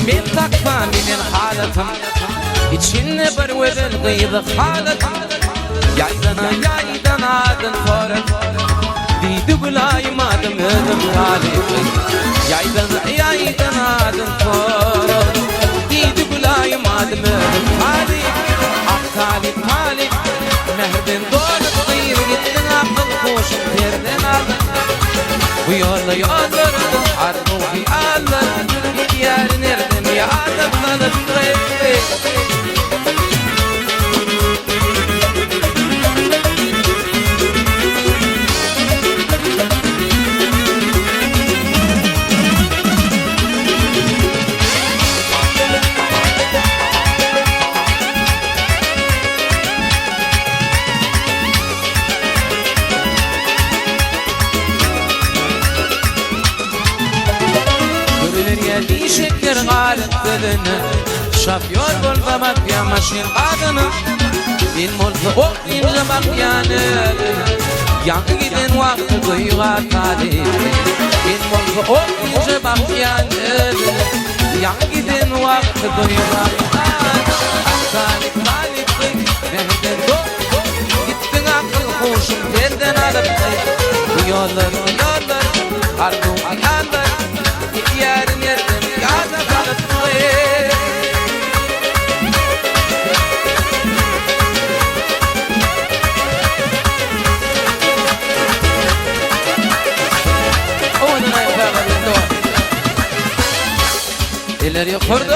من takma benim halatım İçinde bir özel gıydı halatım Yaydan adın foran Diydi bulayım adım ödüm halim Yaydan adın foran Diydi bulayım adım ödüm halim Ah talip Mehrdin doğru kıyır gittin akıl koşun terden aldın Bu yollarım arruhi alın Yar nereden ya adamlanır Şeker galet dilini Şafyor boldamak ya maşin adını Bin molsa okuyunca bak yani Yankı giden vakti duyga talip Bin molsa okuyunca bak yani Yankı giden vakti duyga talip Mehden do Gittin akıl kuşun terden alıp Bu yollar Arduğun anlar Yarın yerden yada kalıp Onun ayaklarına döndü İleri kurdu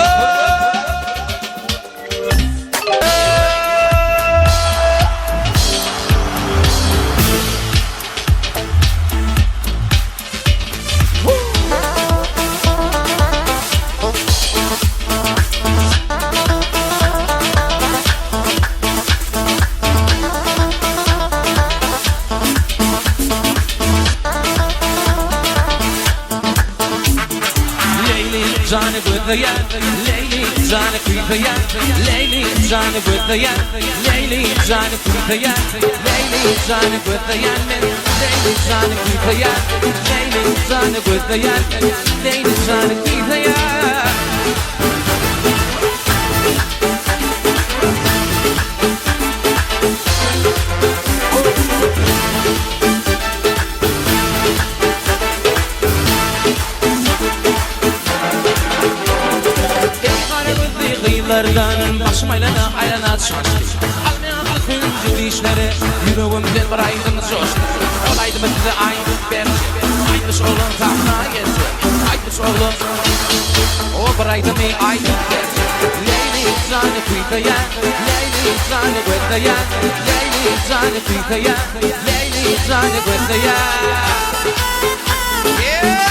Zane with the yan, Lady Zane with the yan, Lady Zane with the yan, Lady Zane with the yan, Lady Zane with the yan, Lady Zane with the yan, Lady Zane with the yan, Lady Zane with the yan. Başım aylana düşmüştü Almayan bakınca dişleri Yüreğimden bir aydın coştu Olaydı bitti aynı berçe Aymış oğlum tahna geçti Aymış oğlum O bir aydın aydın berçe Leyli zane kuytayan Leyli zane kuytayan Leyli zane kuytayan Leyli zane kuytayan Yeah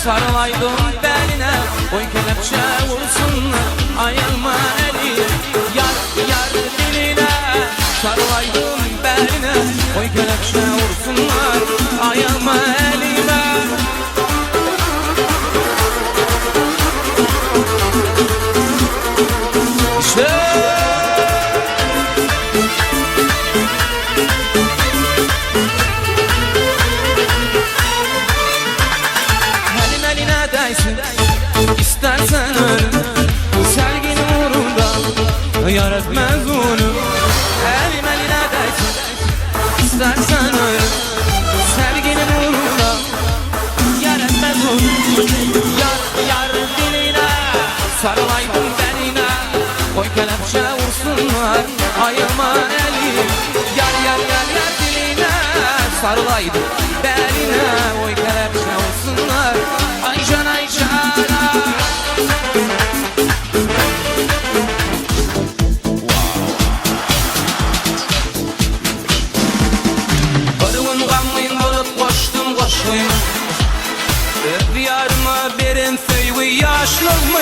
Sarılaydım beline Oy kelepçe vursunlar Ayılma eli Yar diline Sarılaydım beline Oy kelepçe vursunlar Ayılma eline İşte İstersen ölüm Sevgin uğrunda Yar etmez onu Elim eline değsin İstersen ölüm Sevgin uğrunda Yar etmez onu Yar diline Sarılaydım beline Koy kelepçe vursunlar Ayırma elim Yar diline Sarılaydım beline Koy kelepçe vursunlar Ayşan Diyarıma berin feyvi yaşlımı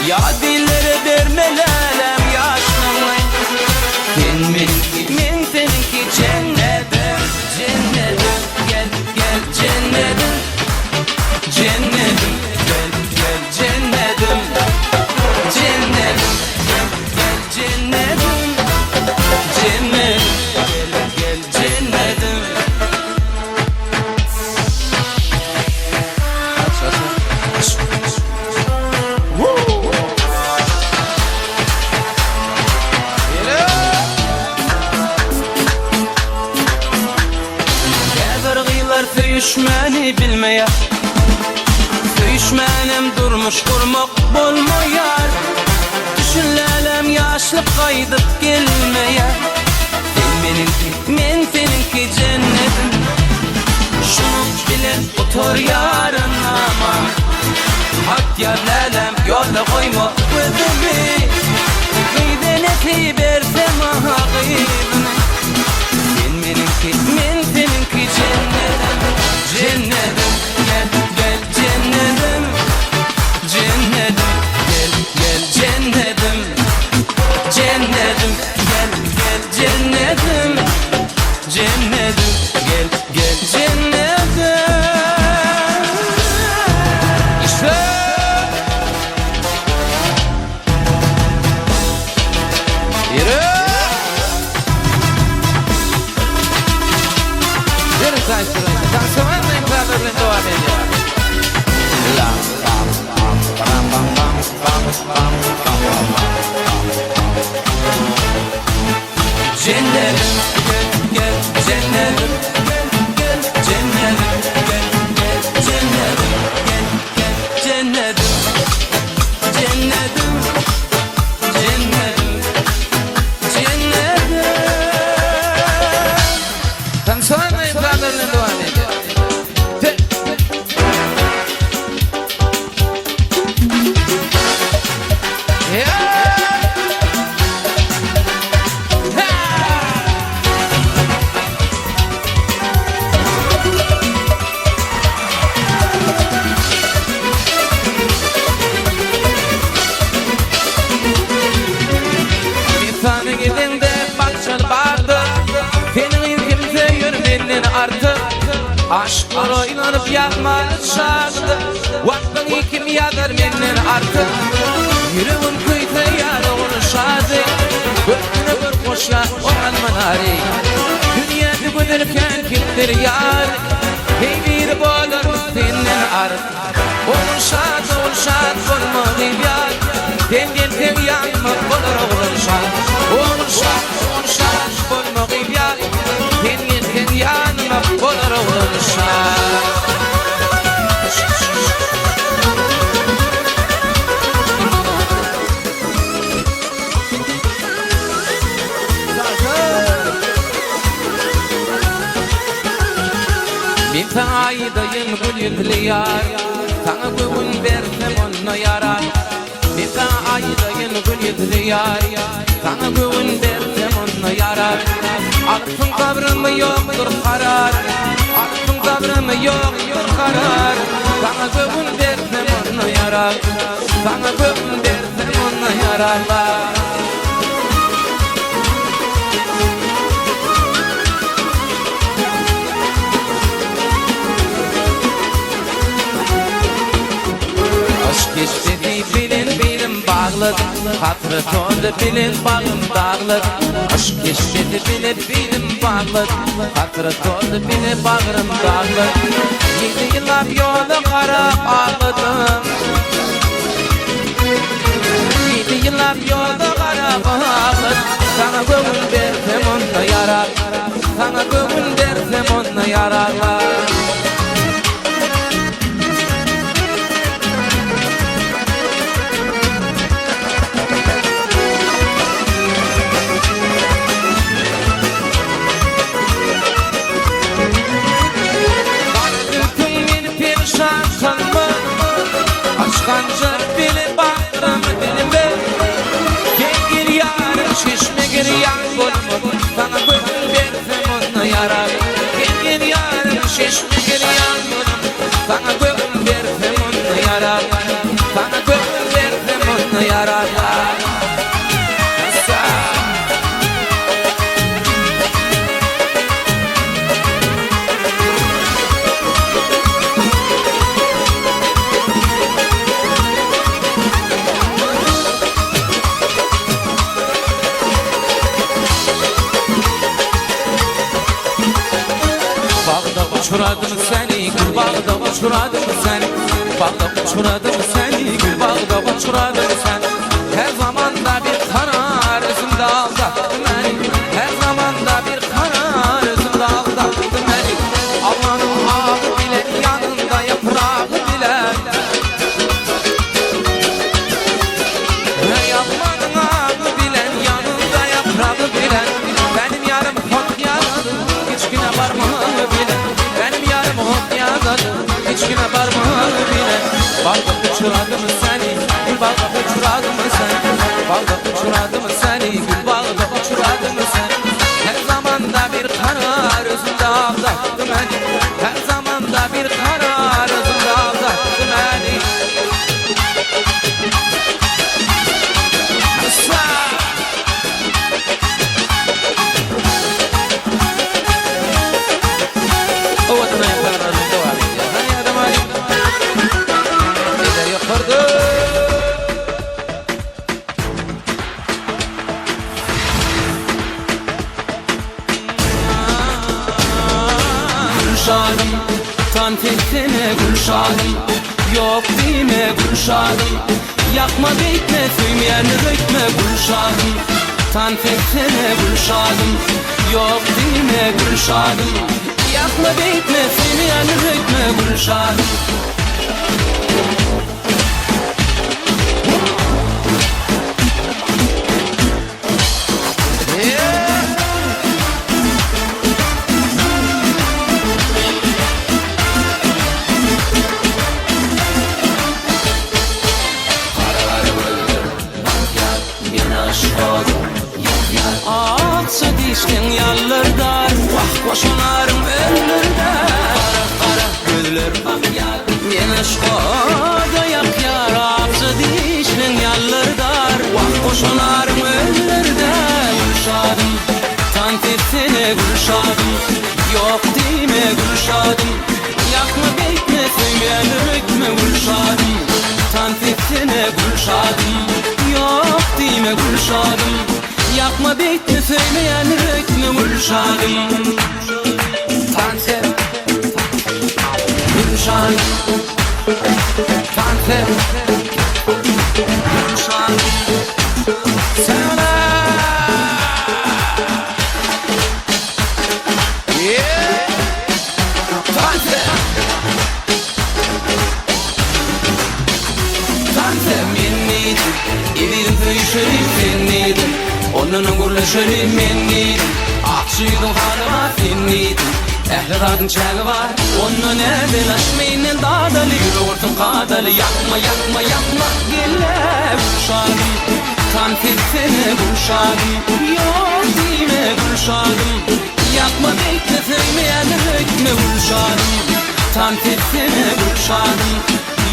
Ya dillere dermelelem yaşlımı Min seninki cennete Gel cennetim Gel cennetim gelmeye. Söyüşmenem durmuş kurmak bolmayar. Düşünlelem yaşlık kaydıp gelmeye. Sen benimki, men seninki cennetim. Şunu bilen otur yarın ama. Hak yerlelem yolda koyma gözümü. Gıydeneti versem ağabeyime. Sen benimki, men seninki cennetim. Cennetim, gel gel cennetim. Cennetim, gel gel cennetim. Cennetim, gel gel cennetim. Cennetim, gel gel cennetim. İşte yürü. Yürü saçlarım. Tansiyonerle imkanlarla devam ediyor. La bam bam bam bam bam bam bam bam. Cennetim gel gel cennetim gel gel cennetim gel gel cennetim gel gel cennetim cennetim cennetim cennetim. Tansiyonerle imkanlarla devam ediyor. Aşklara inanıp yakmalı şardı. Vaktin kim yadır menden artık. Yüreğim kıyta yarağını şardı. Göktüne bir koşla oran manari. Dünyada gönülken kimdir yar. Heybir boğulur senden artık. Onun şart olmadı yar. Demgen tev yanmak olur oğlun şart. Onun şart olmadı yar. Demgen tev yanmak olur oğlun şart. Bir taydayın gül yüzlü yar. Sana bugün versem ona yarar. Bir taydayın gül yüzlü yar. Sana bugün versem ona yarar. Aklın kabrımı yoktur karar. Aklın kabrımı yoktur karar. Sana bugün versem ona yarar. Sana bugün versem ona yararlar. Aşk istedi bilin bağladım. Hatırı tordu bilin bağım dağladım. Aşk istedi bilin bağladım. Hatırı tordu bilin bağrım dağladım. 7 yıllar yolda kara ağladım. 7 yıllar yolda kara ağladım. Sana gönül versem ona yarar. Sana gönül versem ona yararlar. Açkanca bile bağrımı dilime. Gel gel yarım şişme gir yan koluma. Sana gönül versem ona yarar. Gel gel yarım şişme gir yan koluma. Sana gönül versem ona yarar. Sana gönül versem ona yarar. Uçuradım seni gül bağda uçuradım seni. Bağda uçuradım seni gül bağda uçuradım seni. Her zamanda bir karar özümde aldattı beni. Her zamanda bir karar özümde aldattı beni. Allah'ın ağı bile yanında Balda uçuradı mı seni, gül balda uçuradı mı seni, balda uçuradı mı seni, gül balda uçuradı mı seni. Her zamanda bir karar özümde aldattı beni, her zamanda bir karar özümde aldattı beni. هو ده ما ينفع الرجل ده عليك هني هذا مالي إذا يخرج Gülşadım, tantetine Gülşadım, yok deme Gülşadım, yakma bekme söyleyen dökme Gülşadım, tantetine Gülşadım, yok deme Gülşadım, yakma bekme söyleyen dökme Gülşadım. Aksa dişken yallardar, vah koşanarım önlerde. Kara gözler bak yar, men aşkada yak yar. Aksa dişken yallardar, vah koşanarım önlerde. Gülşadım, tantetine Gülşadım, yok deme Gülşadım, yakma bekme söyleyen dökme Gülşadım, tantetine Gülşadım, yok deme Gülşadım, yakma bekle söyleyen rökme Gülşadım. Tantem Gülşadım, tantem Gülşadım. Sana tantem tantem yeniydim, evirim köyüşerim seniydim. Onun gurlaşarı menniydim, akşıydım hanıma senniydim. Ehliradın çağı var, onun nereden aşmayının dadalı. Yürüyorsun kadalı, yakma yakma yakma gelle Gülşadım, tantetine Gülşadım, yok deme Gülşadım, yakma bekle söyleyen dökme Gülşadım, tantetine Gülşadım,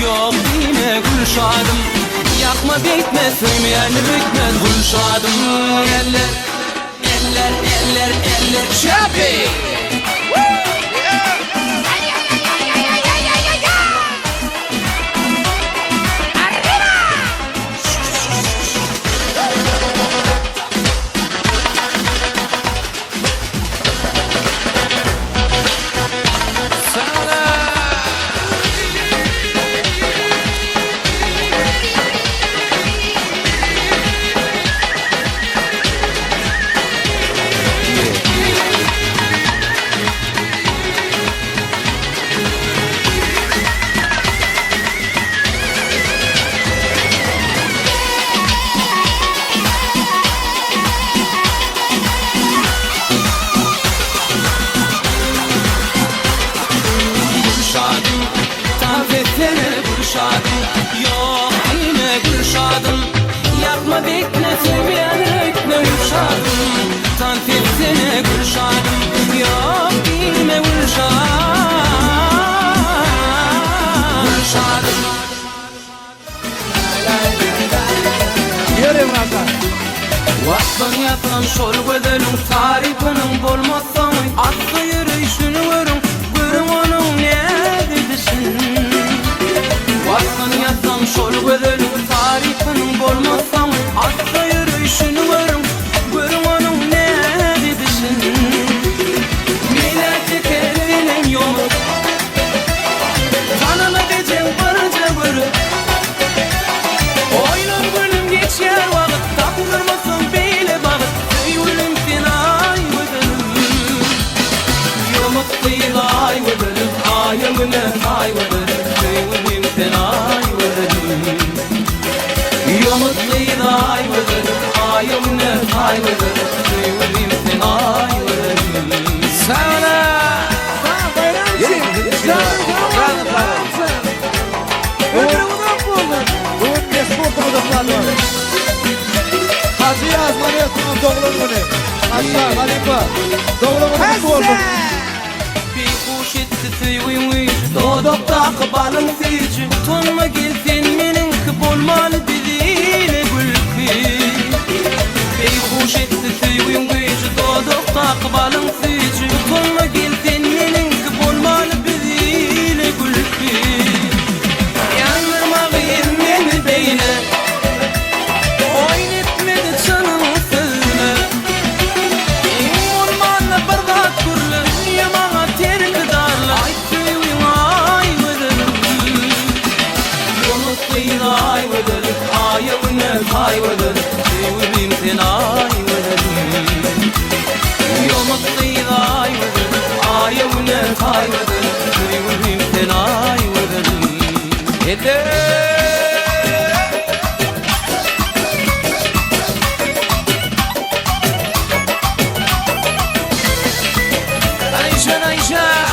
yok deme Gülşadım, yakma bekme söyleyen dökme Gülşadım. Eller, eller, eller, eller Şabi. Gülşadım, yok yine Gülşadım, yakma bekle söyleyen rökme Gülşadım, tantetine Gülşadım, yok yine Gülşadım. Yürüyün kanka. Vasfın yatan şol bedelim tarifinin bolmazsan, atlı yürüyüşünü görün, görün onun ne dedisin. Vasfın yatan şol bedelim tarifinin bolmazsan, atlı yürüyüşünü görün, görün onun ne dedisin. Milleti kerinin yolu, tanıma diyeceğim barınca görün. Oylum gülüm geçer vakit, takılmasın bile bakıt, söylerim seni ay vedelim. Yoluk değil ay vedelim, ayımını ay vedelim, söylerim seni ay vedelim. Yoluk değil ay vedelim, ayımını ay vedelim, söylerim seni ay vedelim. Sana Yürüyün. Yürüyün. Hacı yazmanı yaptınız doğulun bunu. Aşağı Halifa. Doğulun bunu kutlu olsun. بيخوش التثوي ويج دودق تقبل نتيج طول ما قلتين منك بول مال بدين قلت بيخوش التثوي ويج دودق تقبل نتيج طول ما قلتين منك بول مال بدين قلت يا ما غير من بينه وينك مدتشن وفلنا يمون مالنا برضاك كله يا ما I with it, I with it, I with it, you will be in I with it. You're not the I with it, I with it, I with it, you will be in I with it. Aisha, Aisha.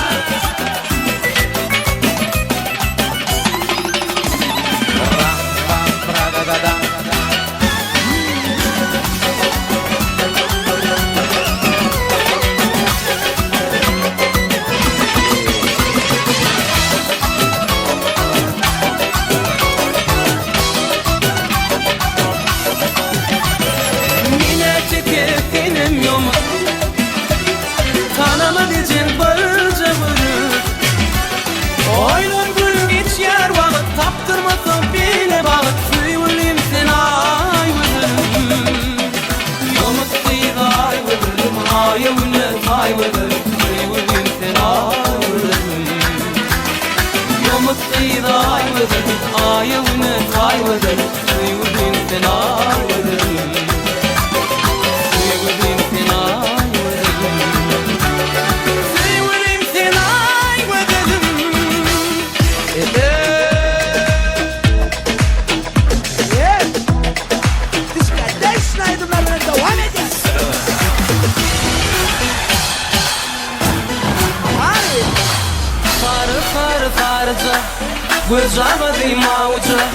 وجابتي موجة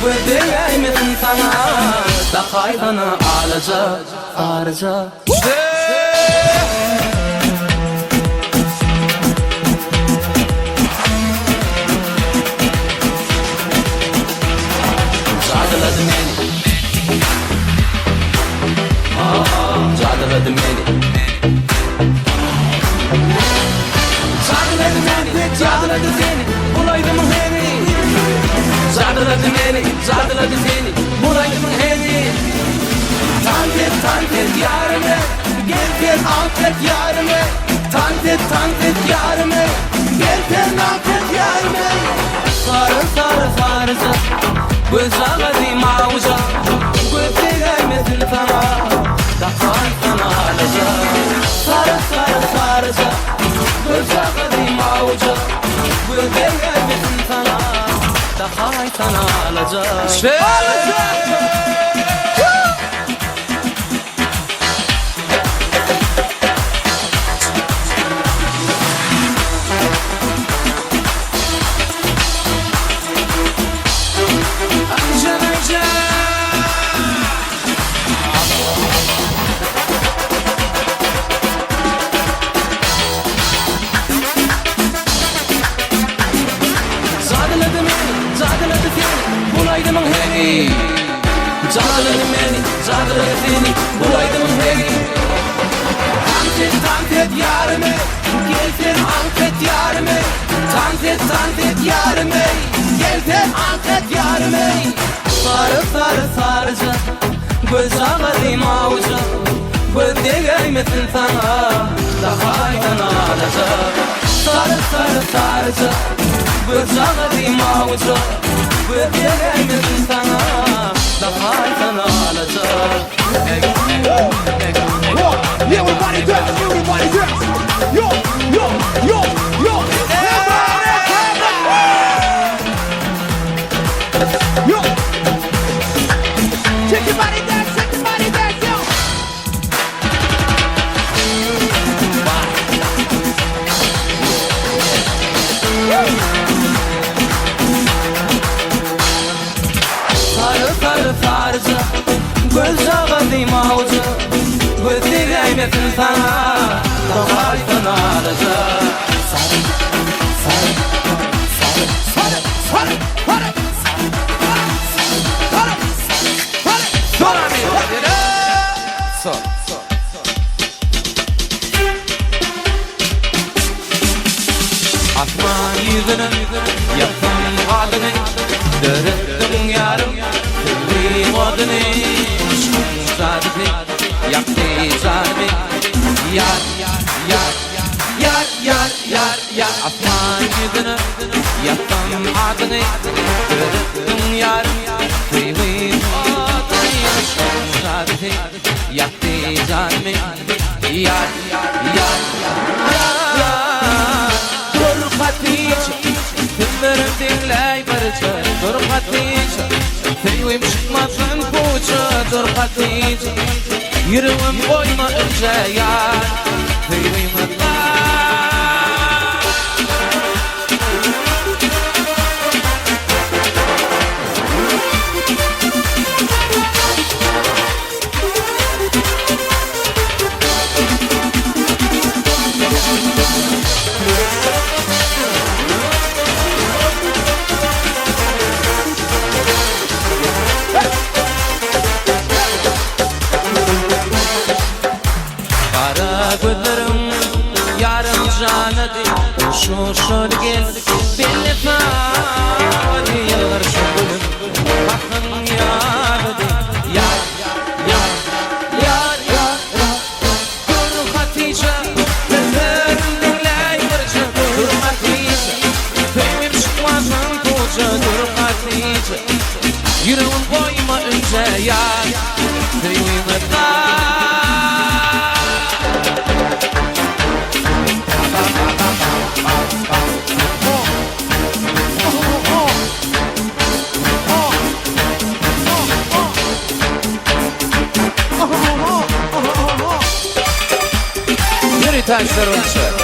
ودي مثل ثنا دقايقنا على جا خارجة جادل دميني جادل دميني جادل دميني بولايد مهني زادل دميني زادل دميني بولايد مهني تانتت يارمي جلتن آنتت يارمي تانتت يارمي جلتن آنتت يارمي صار وزغدي معوجة قلتي غير مثل ثنا دخل ثنا لجا صار وزغدي معوجة قلتي غير مثل ثنا دخل ثنا لجا زادلتني بولايد مهني تانتت يارمي جلتن آنتت يارمي تانتت يارمي جلتن آنتت يارمي صار وزغدي معوجة ودي مثل ثنا دخايتنا لجا صار وزغدي معوجة ودي مثل ثنا دخايتنا لجا Everybody dance, everybody dance. Yo. Yo. Shake your body dance, yo. göz ağadım avcı Gözde gaymetin sana Damardan alacak Sarı, sarı, sarı, sarı, sarı, sarı, sarı, sarı, sonra bir yere Sor, sor, sor Asman yüzünü Yaptım adını Dörüttüm yarım Kırdım adını Aşkım sadece Yaktı canımı Yar, yar, yar, yar, yar, yar, yar Asman yüzünü Yaptım adını Dörüttüm yarım Kırdım adını Aşkım sadece Yaktı canımı Yar, yar, yar, yar Dur Hatice Dinlerim dinley barıca Dur Hatice Teyvim çıkmasın koça Dur Hatice Yüreğim koyma önce yar Teyvim Şu şöyle gel Belli fani yıllar şöyle Bakın yar Yar, yar, yar, yar Dur Hatice Gözlerim dinley barıca Dur Hatice Teyvim çıkmasın koca Dur Hatice Yüreğim koyma önce yar Teyvim Taşlar olacak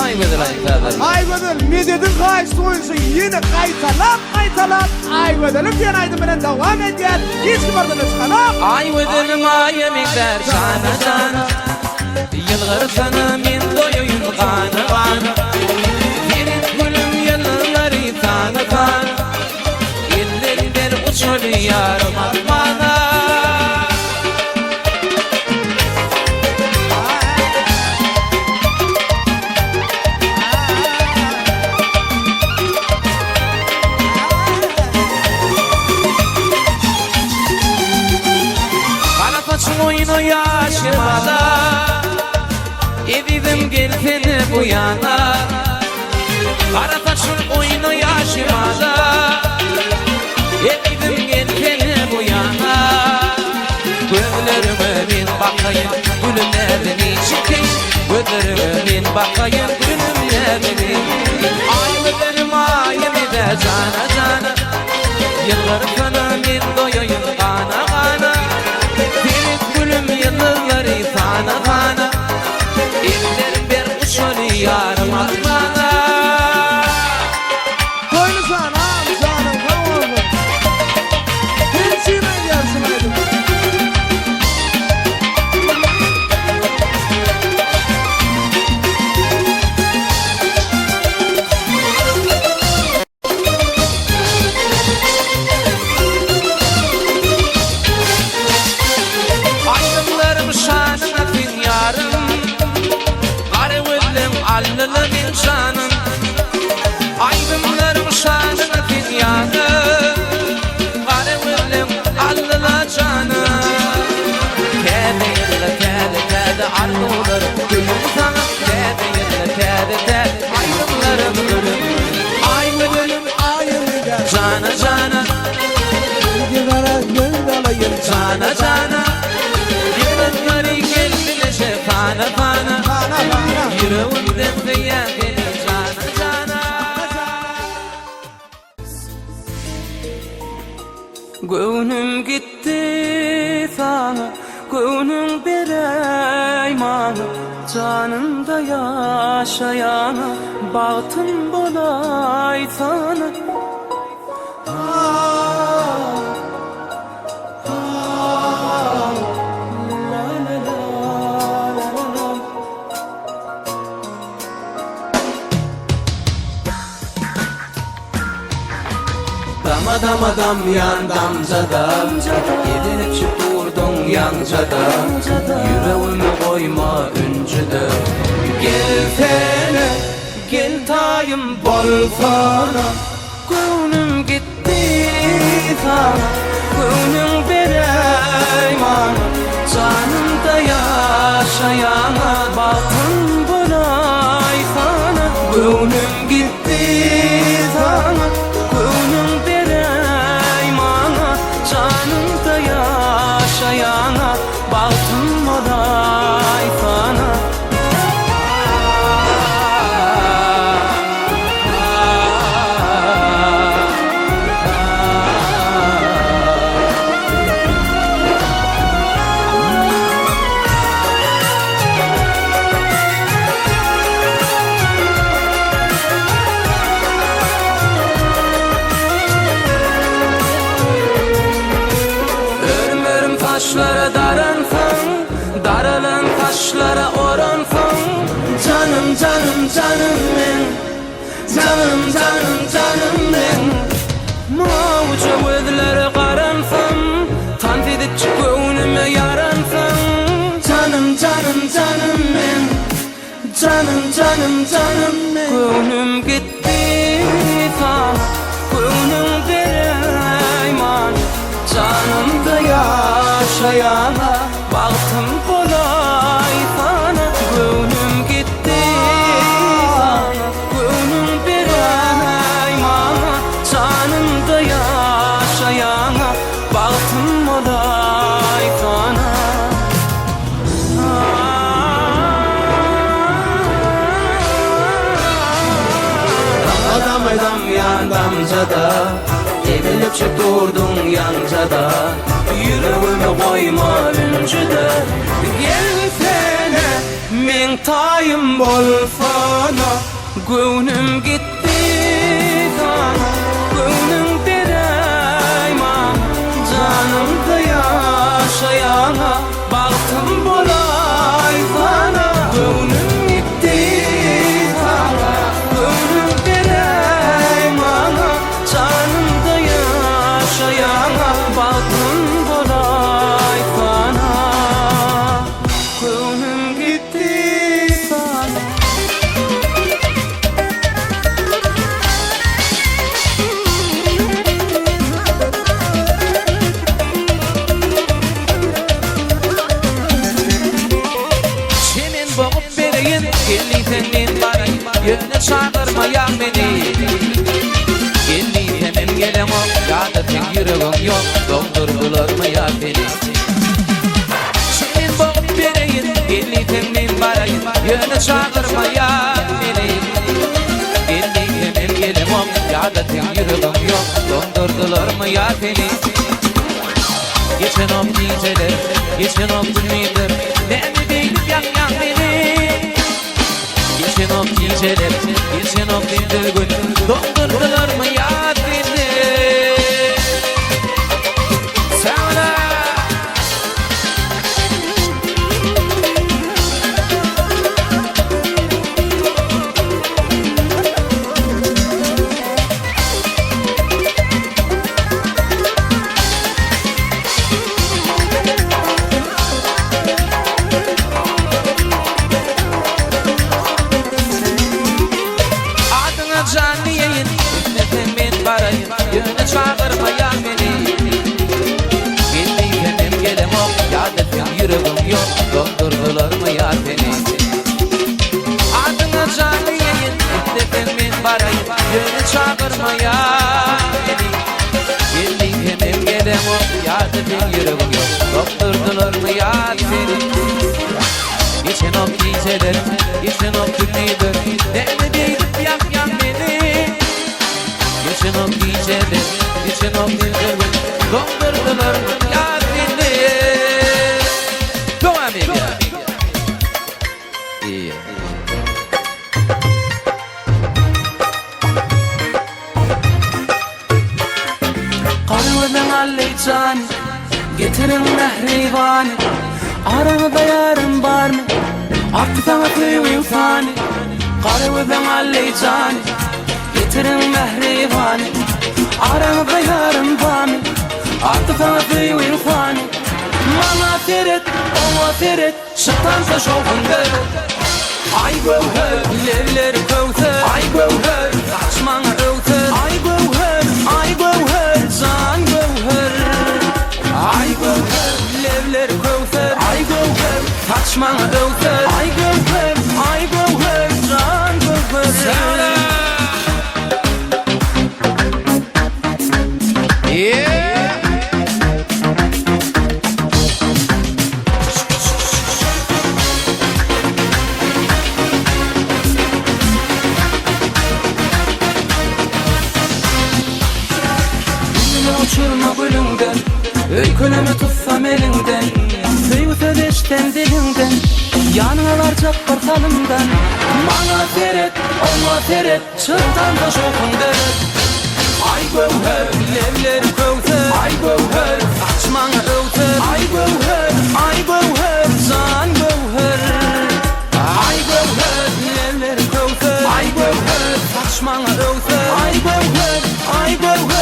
Ay bedel ay kadar Ay bedel mededin kayısı oyuncu yine kaytalat Ay bedelim diyen aydı benden devam ediyen Hiç kımardınız kanal Ay bedelim ay emekler sana sana Yılgar sana min doyuyun kana kana Yerin gülüm yılları sana kana Ellerinden uçur yarım atmana Oyunu yaşamada Evidim gel seni bu yana Kara taşın oyunu yaşamada Evidim gel seni bu yana Gözlerime bin bakayım Gülüm nereden çıkayım Gözlerime bin bakayım Gülüm nereden Ay gözlerim ayım ede cana cana Yıllar sana bin doyuyum kana kana Yılları sana sana Ellerim bir uçunu yarım atmana Koynu sana canım kavurdu Hiç yine gelsin aydım Allılın canım Aydınlarım şanına dünyanım Varımlım allıla canım Kede yılla kede arzular Gülüm sana kede yılla kede Aydınlarım gülüm Ay gülüm Cana cana Cana cana Yılları gelmile şefana fana Yüreğimden dünya gelir cana cana Gönlüm gitti sana Gönlüm bereymanı Canımda yaşayana Bahtım bolay sana Adam yan damcada Gidinip çıkurdun yancada Yüreğimi koyma üncüde Gel fene gel tayım bol sana Gönlüm gitti sana Gönlüm vereyman Canımda yaşayana Bakın bulay sana Gönlüm gitti sana Gönlüm vereymana Canımda yaşayana Bakın bulay sana Taşlara daransın, daralan taşlara oransın Canım canım canım ben, canım canım canım ben Mavca gözlere karansın, tant edip gönlüme yaransın Canım canım canım ben, canım canım canım ben Gönlüm gitti sana, gönlüm vereyman Canımda yaşayana Baktım kolay sana Gönlüm gitti sana Gönlüm vereyman Canımda yaşayana Baktım kolay sana Adam yan damcada Evilip çıkurdun yancada Yüreğimi koyma üncüde Gel sene men tayım bol sana Gönlüm gitti sana Gönlüm vereyman Canımda yaşayana Baktım bulay sana Gönlüm gitti sana Gönlüm vereyman Canımda yaşayana Baktım bulay sana Gönlüm gitti sana Senin boğup vereyim Gelli senin barayım Yöne çağırmayan beni Gelli senin gelemem Yağda tek yüreğim yok Doldurdular mı ya beni Senin boğup vereyim Gelli senin barayım Yöne çağırmayan beni Gelli senin gelemem Yağda tek yüreğim yok Doldurdular mı ya beni Geçen ok geceler Geçen ok günüydür Ne mi değilip yan beni Geçen ok geceler Geçen ok gündür gün Doldurdular mı ya beni Sana canlı yayın Ümmetin ben barayım Yöne çağırmayan beni Geldi benim gelemem Yâdetim yüreğim yok Doldurdular mı ya beni Adına canlı yayın Ümmetin ben barayım Yöne çağırmayan beni Geldi benim gelemem Yâdetim yüreğim yok Doldurdular mı ya beni Geçen ok geceler Geçen ok günüydür Ne mi değilip yan beni Geçen ok geceler Geçen ok günüydür Doldurdular mı ya beni Go amiga İyi Karıvıdan alleycan Getirin mehribani Aranıda yarım var mı? Aktan atıyım fani Karıvıdan alleycan Getirin mehribani Aranıda yarım kıyı fani Bana feret, ona feret Şıktansa şovunda Ay gövher, levler kövter Ay gövher, kaçmana öter Ay gövher, can gövher Ay gövher, levler kövter Ay gövher, kaçmana öter Ay gövher, can gövher Söyle uçurma gülünden Öykülümü tutsam elinden Söyüte beşten dilinden Yanına varacak portalımdan Bana feret, ona feret Çıktan da şokun deret Ay gövher, levler kövter Ay gövher, açmana öter Ay gövher, can gövher Ay gövher, levler kövter Ay gövher, açmana öter Ay gövher, can gövher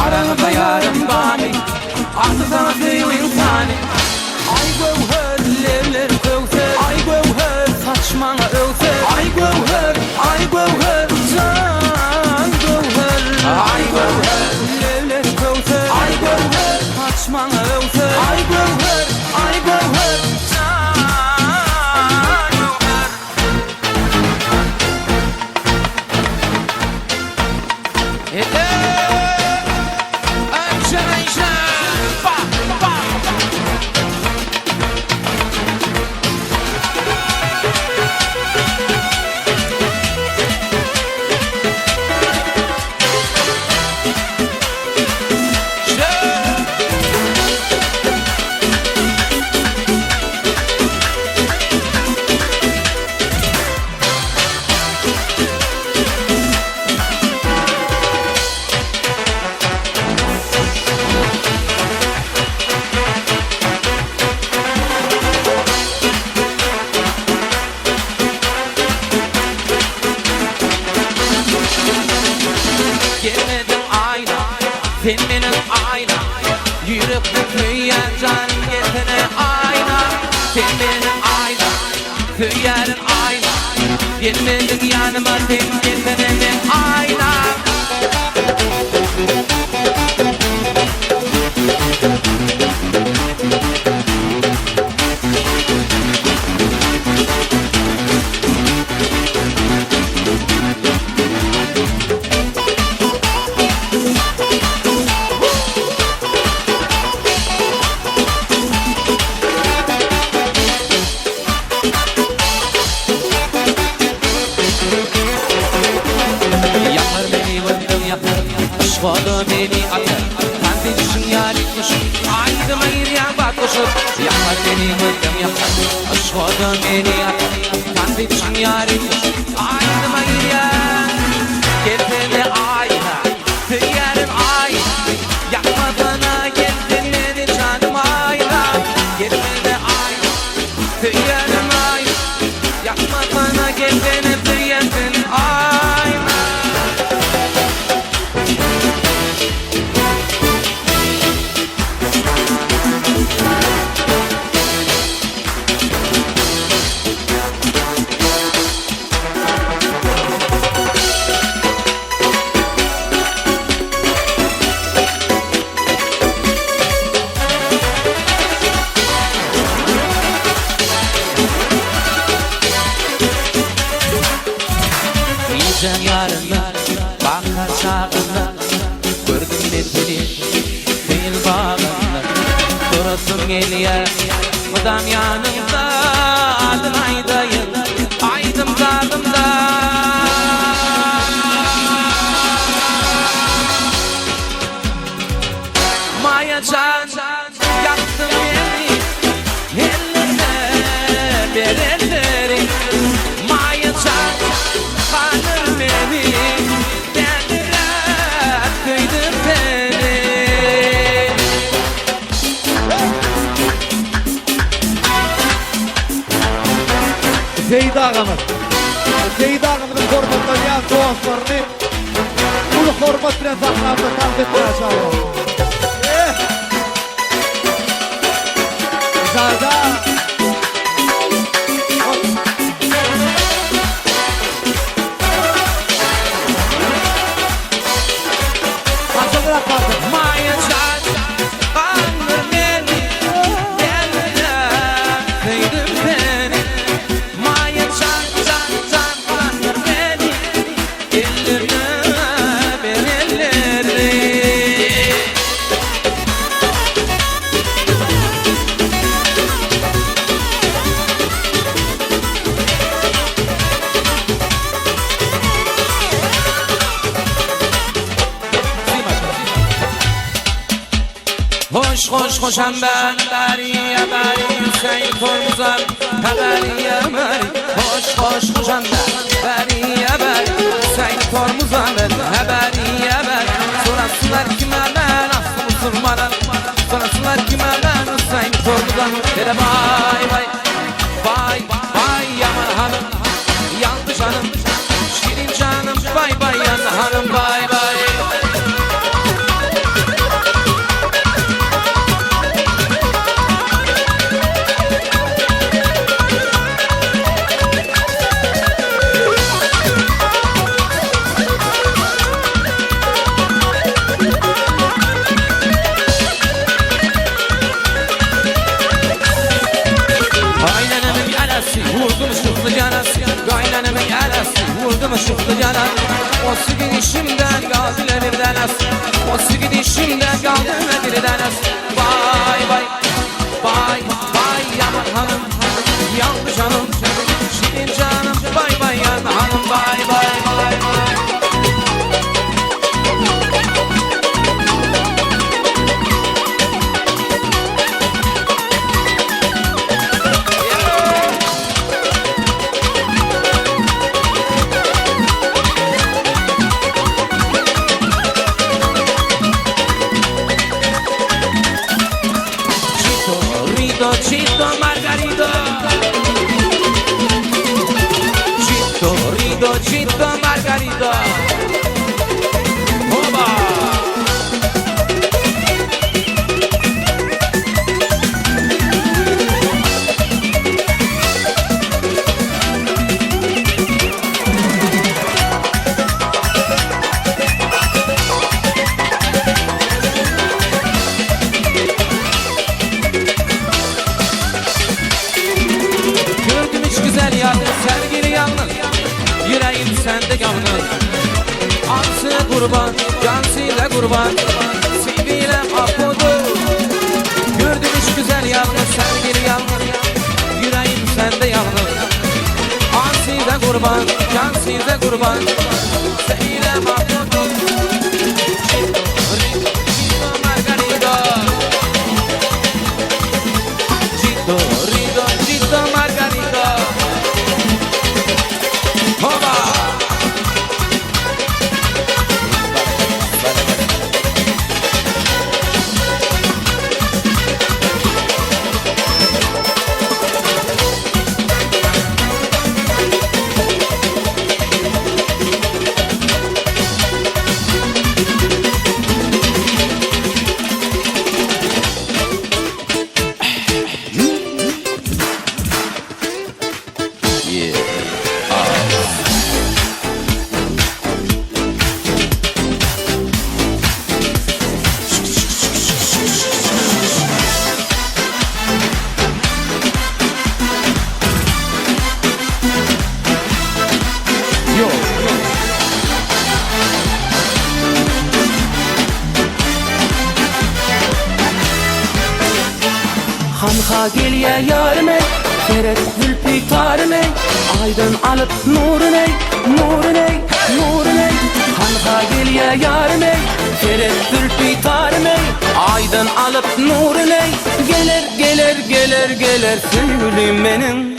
Aranı yarım bani Artıdan kıyıyım tani Ay gövher, levler kövter Ay gövher, saçmana öter Ay gövher, can gövher Ay gövher, levler kövter Ay gövher, saçmana öter Ay gövher, can gövher Sen benim ayna Yürüp büyüyen can yetene ayna Sen benim ayna Büyüyenin ayna Gelmedin yanıma sen yetenenin ayna Aşkıda beni atar Kendi düşün yaritmiş Aydım ayıryan bakışır Yakar beni mıdım yakar Aşkıda beni atar Kendi düşün yaritmiş Aydım ayıryan Geldi ayna Hüyerim ayna Yakmadana geldin beni canım ayna Geldi ayna Hüyerim ayna Yakmadana geldin hüyerim ayna Gideceğim yarına Bakar çağına Gördüm metini Değil bağına Durasım geliyor Mıdam yanımda Adın aydayım Aydım zadımda verenleri Mayacak kanır beni Dendiler kıydı beni Ceyda ağamız Ceyda ağamızın hormatlayan dostlarını bunu hormat bilen sahnamda tanıt etmeye çağırıyorum. Zada Açıldırak kaldı. Mayacak kanır beni Dendiler kıydı beni Mayacak kanır beni Ellerine ben elleri Hoş hoşam ben beriye beri Hüseyin Tormuzam beriye beri Hoş hoşam ben beriye beri Hüseyin Tormuzam beriye beri Sorasınlar kime ben aslı musulmanım Sorasınlar kime ben Hüseyin Tormuzam Dede bay yaman hanım Yandı canım şirin canım bay yandı hanım bay Vurdum ışıklı canan Gaylenemin elesi Vurdum ışıklı canan O sigin işimden kaldı elimden as O sigin işimden kaldı elimden as Bay yaman hanım Yandı canım Şirin canım bay yandı hanım bay Chito Margarito Chito Margarito Oba Sevgili yalnız Yüreğim sende yalnız Ansı kurban Cansıyla kurban Siviyle apodu Gördüm hiç güzel yalnız Sevgili yalnız Yüreğim sende yalnız Ansıyla kurban Cansıyla kurban Siviyle apodu Chito Margarito Chito Margarito Hanha geliye yarım ey Seret zülfü tarım ey Aydın alıp nurun ey Nurun ey, nurun ey Hanha geliye yarım ey Seret zülfü tarım ey Aydın alıp nurun ey Gelir gelir gelir gelir Sülüm benim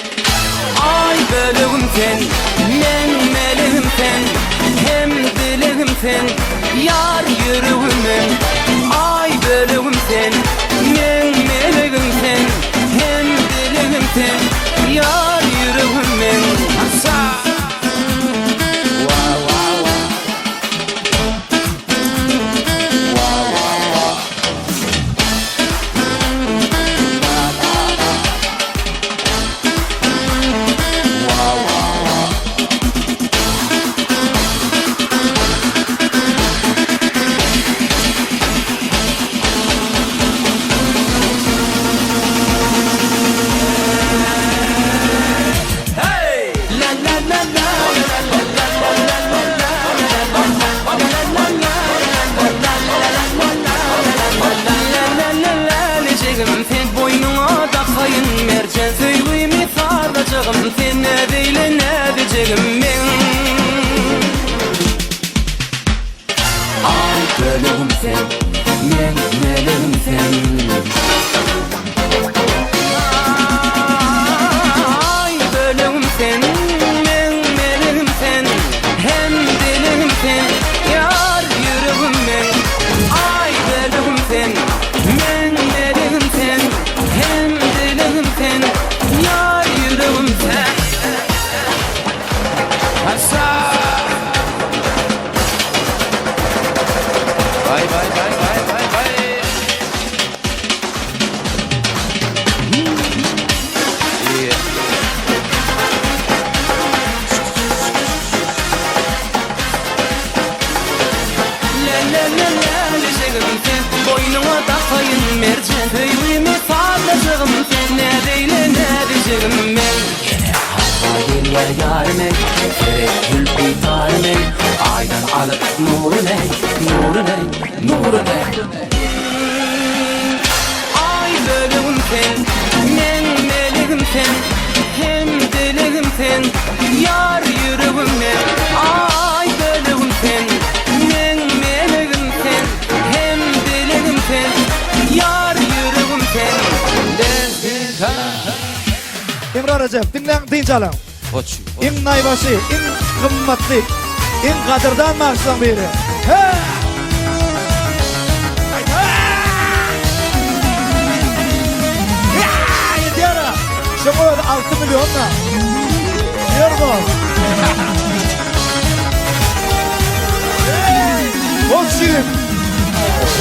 aşığım sen ne değil ne diyeceğim ben. Ay bölüm sen, men melim sen. Ay bölüm sen, men melim sen. Hem dilim sen, yar yüreğim ben. Ay bölüm sen, men melim sen. Hem dilim sen, yar yüreğim sen. Hassa. Vay vay vay vay vay vay. Yeah. La la la la lejegim sen, boynuma takayın mercan. Böylemi sağlayacağım sen, ne değil ne diyeceğim ben. Yine hava gel yarime, gül bitarime. Aydan alıp nuru ne, nuru ne, nuru ne. Ay bölüm sen, men meleğim sen. Hem dilim sen, yar yüreğim ben. Ay bölüm sen, men meleğim sen. Hem dilim sen, yar yüreğim sen. Dezika. İmran Recep, dinlen dinçalım. Koç. İn naybaşı, in kımmatlı, in kadırdan maksın biri. He! Yeter ha! Şu koydu 6 milyonla. Yer boz. Boz şirin.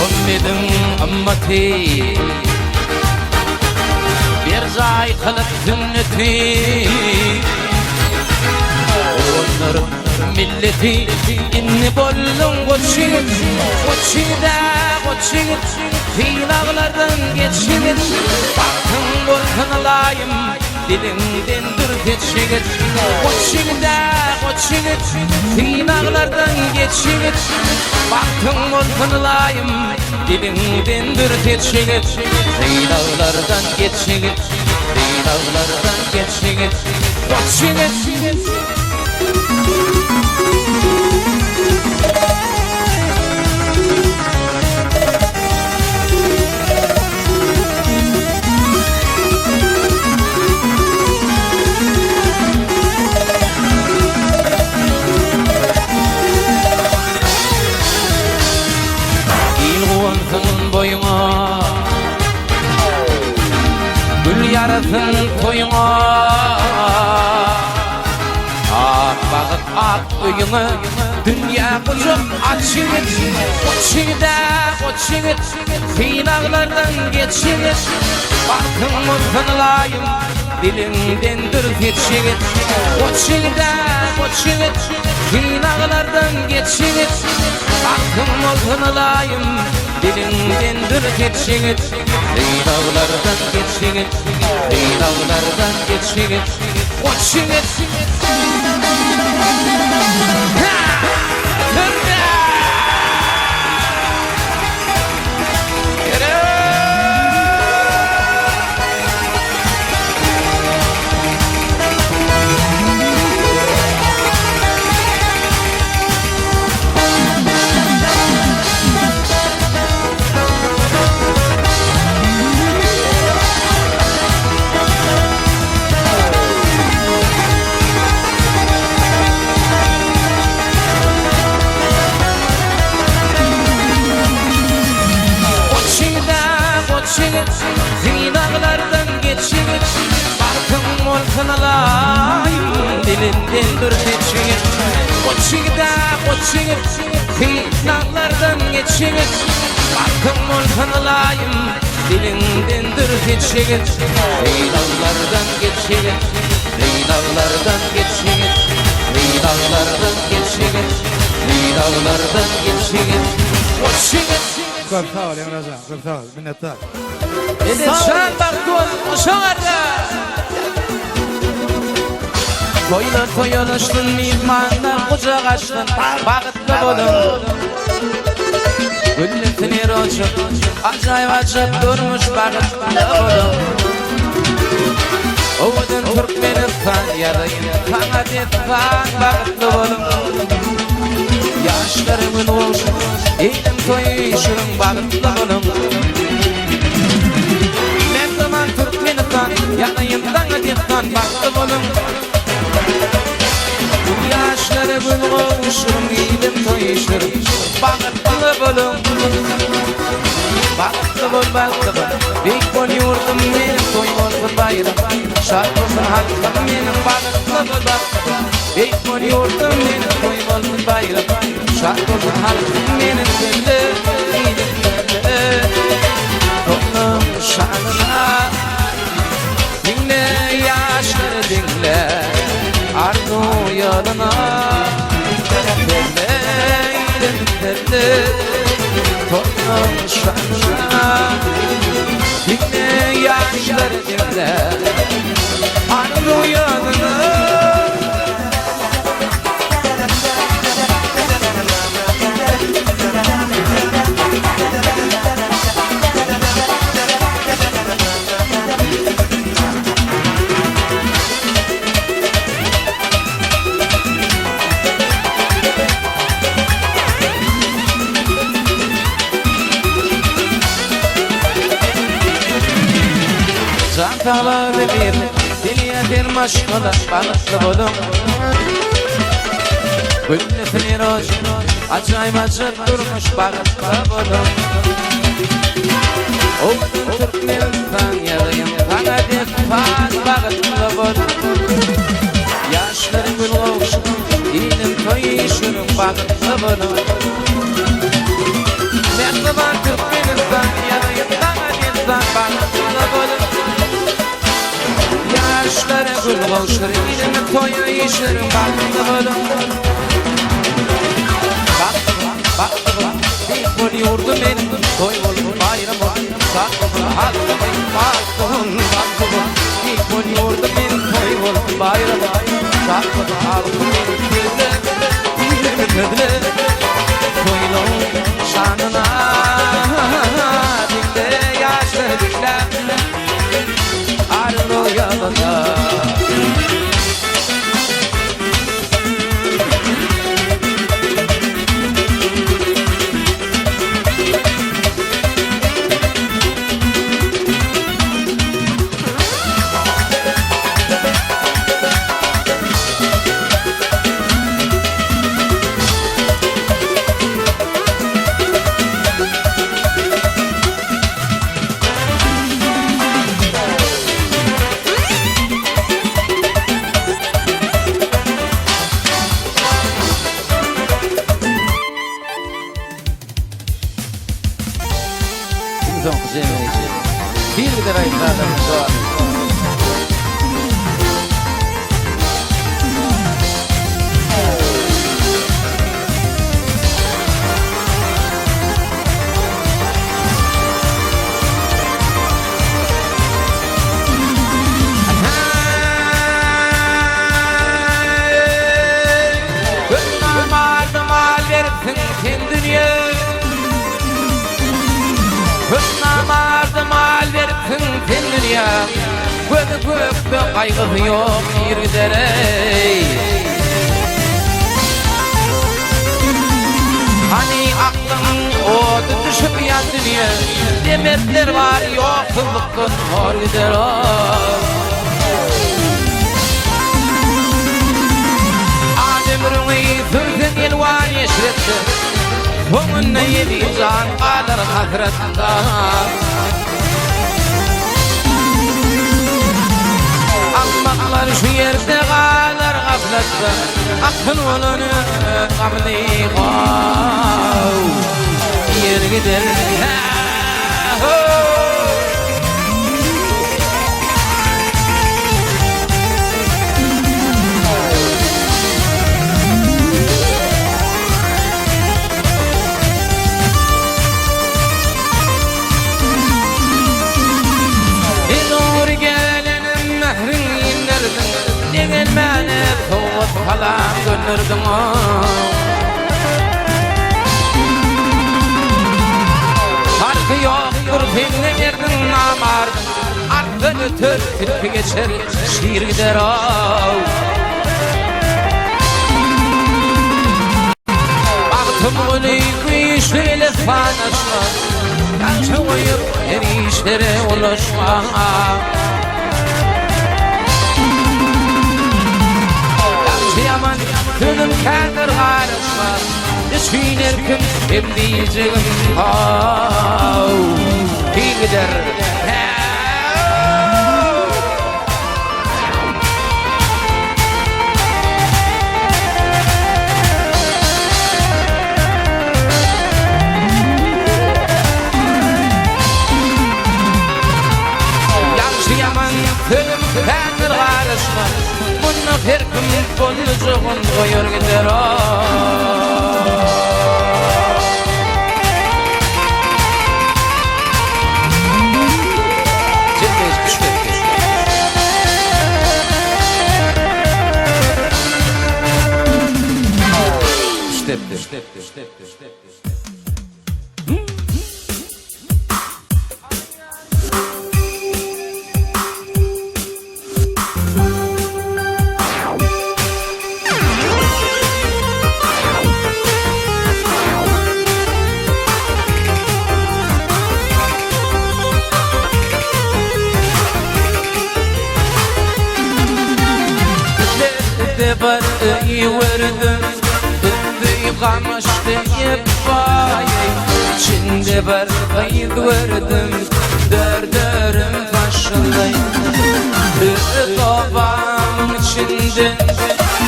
Ummedim ammati. Bir zay kılıp sünneti. Onların milleti inni bollun koçigit. Koçigida koçigit. Finağlardan geçigit. Baktın bolkan alayım, dilinden dur geçigit. Koçigida koçigit. Finağlardan geçigit. Baktın bolkan alayım, dilinden dur geçigit. Finağlardan geçigit. Finağlardan geçigit. Koçigit. İlguvansın boyuna, gül yarasın toyuna. Ak bağıt ak uyumu, dünya kucuk açıgıt. Koçigida koçigit, finağlardan geçigit. Baktın mutlanılayım, dilimden dur geçigit. Koçigida koçigit, finağlardan geçigit. Baktın mutlanılayım, dilimden dur geçigit. Finağlardan geçigit, finağlardan geçigit. Koçigit. Finağlardan geçigit. Baktım olkan alayım, dilinden dur geçigit. Koçigida koçigit, finağlardan geçigit. Baktım olkan alayım, dilinden dur geçigit. Finağlardan geçigit, finağlardan geçigit. Finağlardan geçigit, finağlardan geçigit. Koçigit. Çok sağ ol Emre Hocam, çok sağ ol. Minnettar. Sen baktın şarda. Toylar toyuluştun, mihmanlar kucak açtın. Bağıtlı bolun. Güllü tinir uçup, acayip acayip durmuş bağıtlı bolun. Owadan Türkmenistan yarayın Taňa detpan bagtly bolun Yaşlarımın olsun Eýdim toýşurum bagtly bolun Men zaman Türkmenistan yarayın Taňa detpan bagtly bolun Yaşlarımın olsun Eýdim toýşurum bagtly bolun Bagtly bol Bek bol ýurdum menim toý bolsun bayram Şad bolsun halkym menim bagtly bol Bek bol ýurdum menim toý bolsun bayram Şad bolsun halkym menim dilli Toplum şanyna Dinle ýaşlary dinle Arzu ýoluna Dinle Toplum şanyna Dinle ýaşlary dinle Arzu ýoluna Zantalar bir dilyedir maşkala bagtly bolun Güllü firoz acayip durmuş bagtly bolun Owadan Türkmenistan yarayın Taňa detpan bagtly bolun Yaşlarymyň olsun Eýdim toýşurum bagtly bolun Men zaman Türkmenistan yarayın Taňa detpan bagtly bolun Yaşlara gül bolşary eýdim toýşurum bagtly bolun Bek bol ýurdum menim toý bolsun bayram Şad bolsun halkym Bek bol ýurdum menim toý bolsun bayram Şad bolsun halkym Toýlaryň şanyna dinle ýaşlary dinle Arzu ýoluna Bir de raylardan var. Mal veripsin sen dünya mal veripsin sen dünya Gözü köpde kaygısı yok yürüderey Hani aklın odu düşüp yan dünya Demetler var yoksulluktan hor gider Ademrü'yü sözün yelvan yeşretti Onunla yedi can kadar hasretten Ahmaklar şu yerde kadar gafletten Akın olanı kamli kav Yer gider Gelmene soğut kalan gönürdüm Farkı yoktur seninle verdin namardın ötür Tilki geçer şiir gider av Baktım onu kıyışıyla fanaşma Kança koyup her işlere ulaşma Kança yaman tünüm kendir karışma Düşün erkim hem diyeceğim Kim gider Tülüm kendir karışma Bununla her kim bonucuğun koyur gider Var iyi vurdum Büyük amaçlı yapayı İçinde var ayı vurdum Dördürüm başındayım Babamın içinde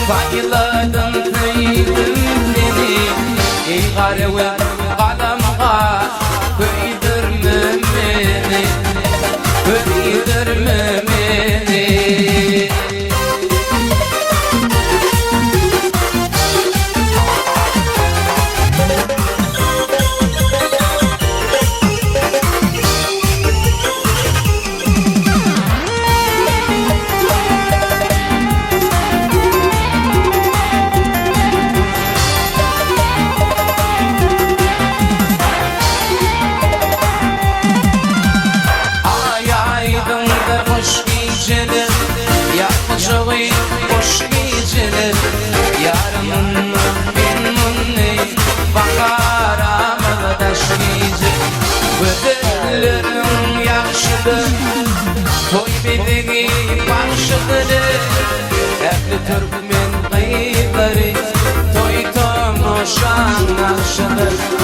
Payladım kıydım beni İyi garevim kalamga Kıydirmem beni Kıydirmem beni Hoş geceler yarımın benimle bakar amadaş gece Ödüllerim yaşıdır toy bedegi başıdır Erli Türkmen kayıkları toy tomoşan akşıdır